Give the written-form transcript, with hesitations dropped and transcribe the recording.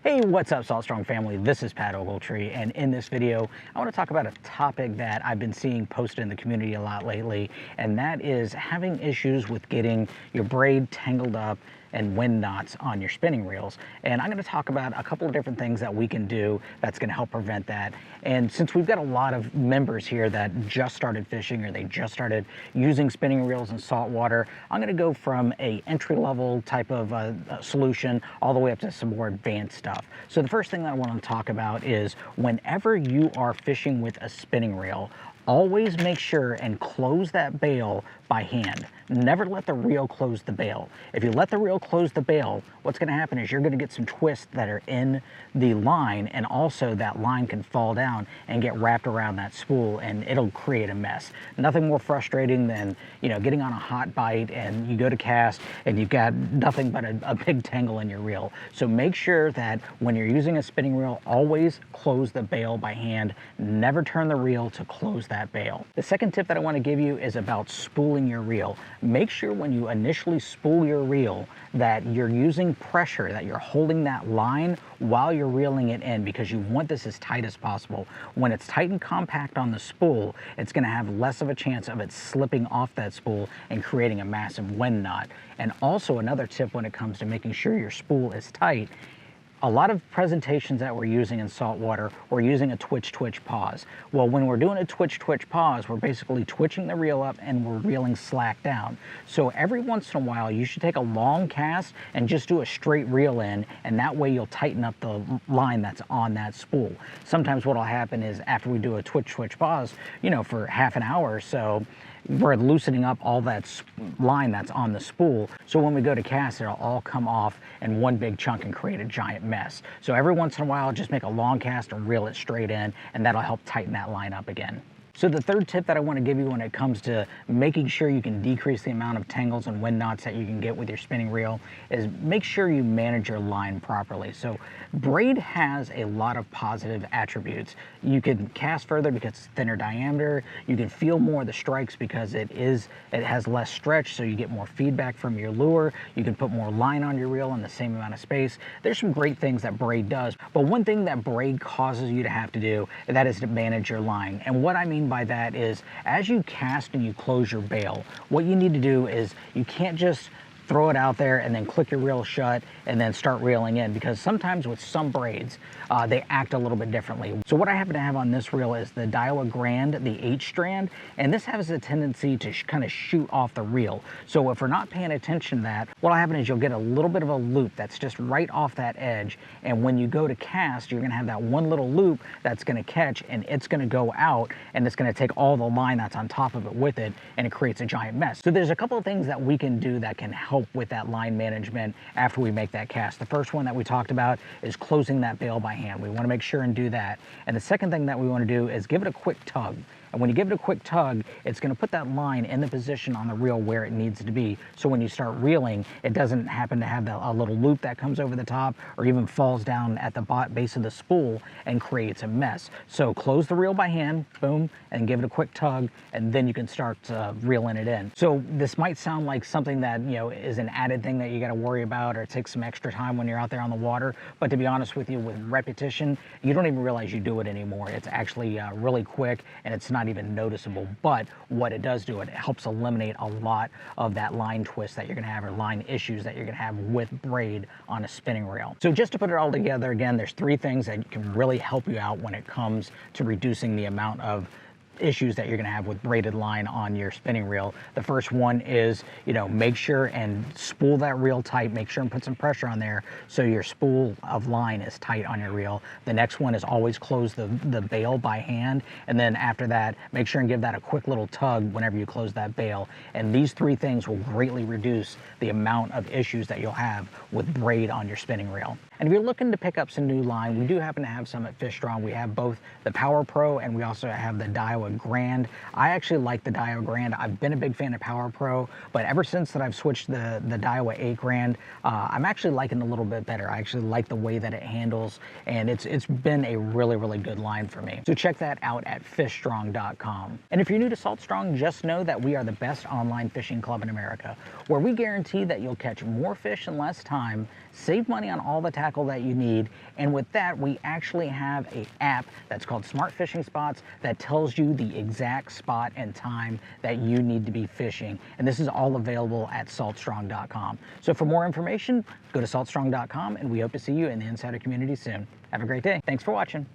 Hey, what's up, Salt Strong family? This is Pat Ogletree, and in this video, I want to talk about a topic that I've been seeing posted in the community a lot lately, and that is having issues with getting your braid tangled up and wind knots on your spinning reels. And I'm going to talk about a couple of different things that we can do that's going to help prevent that. And since we've got a lot of members here that just started fishing or they just started using spinning reels in saltwater, I'm going to go from a entry-level type of solution all the way up to some more advanced stuff. So the first thing that I want to talk about is whenever you are fishing with a spinning reel, always make sure and close that bail by hand. Never let the reel close the bail. If you let the reel close the bail, what's going to happen is you're going to get some twists that are in the line, and also that line can fall down and get wrapped around that spool, and it'll create a mess. Nothing more frustrating than, getting on a hot bite and you go to cast and you've got nothing but a big tangle in your reel. So make sure that when you're using a spinning reel, always close the bail by hand. Never turn the reel to close that bail. The second tip that I want to give you is about spooling your reel. Make sure when you initially spool your reel that you're using pressure, that you're holding that line while you're reeling it in, because you want this as tight as possible. When it's tight and compact on the spool, it's going to have less of a chance of it slipping off that spool and creating a massive wind knot. And also another tip when it comes to making sure your spool is tight, a lot of presentations that we're using in saltwater, we're using a twitch pause. Well, when we're doing a twitch pause, we're basically twitching the reel up and we're reeling slack down. So every once in a while, you should take a long cast and just do a straight reel in, and that way you'll tighten up the line that's on that spool. Sometimes what'll happen is after we do a twitch pause, for half an hour or so, we're loosening up all that line that's on the spool. So when we go to cast, it'll all come off in one big chunk and create a giant mess. So every once in a while, just make a long cast and reel it straight in, and that'll help tighten that line up again. So the third tip that I want to give you when it comes to making sure you can decrease the amount of tangles and wind knots that you can get with your spinning reel is make sure you manage your line properly. So braid has a lot of positive attributes. You can cast further because it's thinner diameter. You can feel more of the strikes because it has less stretch, so you get more feedback from your lure. You can put more line on your reel in the same amount of space. There's some great things that braid does, but one thing that braid causes you to have to do, and that is to manage your line. And what I mean by that is, as you cast and you close your bail, what you need to do is you can't just throw it out there and then click your reel shut and then start reeling in, because sometimes with some braids, they act a little bit differently. So what I happen to have on this reel is the Daiwa Grand, the 8-strand, and this has a tendency to kind of shoot off the reel. So if we're not paying attention to that, what'll happen is you'll get a little bit of a loop that's just right off that edge, and when you go to cast, you're gonna have that one little loop that's gonna catch, and it's gonna go out, and it's gonna take all the line that's on top of it with it, and it creates a giant mess. So there's a couple of things that we can do that can help with that line management after we make that cast. The first one that we talked about is closing that bail by hand. We want to make sure and do that. And the second thing that we want to do is give it a quick tug. And when you give it a quick tug, it's going to put that line in the position on the reel where it needs to be. So when you start reeling, it doesn't happen to have a little loop that comes over the top or even falls down at the base of the spool and creates a mess. So close the reel by hand, boom, and give it a quick tug, and then you can start reeling it in. So this might sound like something that, is an added thing that you got to worry about or take some extra time when you're out there on the water. But to be honest with you, with repetition, you don't even realize you do it anymore. It's actually really quick, and it's not even noticeable. But what it does do, it helps eliminate a lot of that line twist that you're gonna have, or line issues that you're gonna have with braid on a spinning reel. So just to put it all together again, there's 3 things that can really help you out when it comes to reducing the amount of issues that you're going to have with braided line on your spinning reel. The first one is, make sure and spool that reel tight. Make sure and put some pressure on there so your spool of line is tight on your reel. The next one is always close the bail by hand. And then after that, make sure and give that a quick little tug whenever you close that bail. And these 3 things will greatly reduce the amount of issues that you'll have with braid on your spinning reel. And if you're looking to pick up some new line, we do happen to have some at Fish Strong. We have both the Power Pro and we also have the Daiwa Grand. I actually like the Daiwa Grand. I've been a big fan of Power Pro, but ever since that I've switched the Daiwa 8 Grand, I'm actually liking it a little bit better. I actually like the way that it handles, and it's been a really good line for me. So check that out at fishstrong.com. And if you're new to Salt Strong, just know that we are the best online fishing club in America, where we guarantee that you'll catch more fish in less time, save money on all the tackle tackle that you need. And with that, we actually have an app that's called Smart Fishing Spots that tells you the exact spot and time that you need to be fishing. And this is all available at saltstrong.com. So for more information, go to saltstrong.com, and we hope to see you in the insider community soon. Have a great day. Thanks for watching.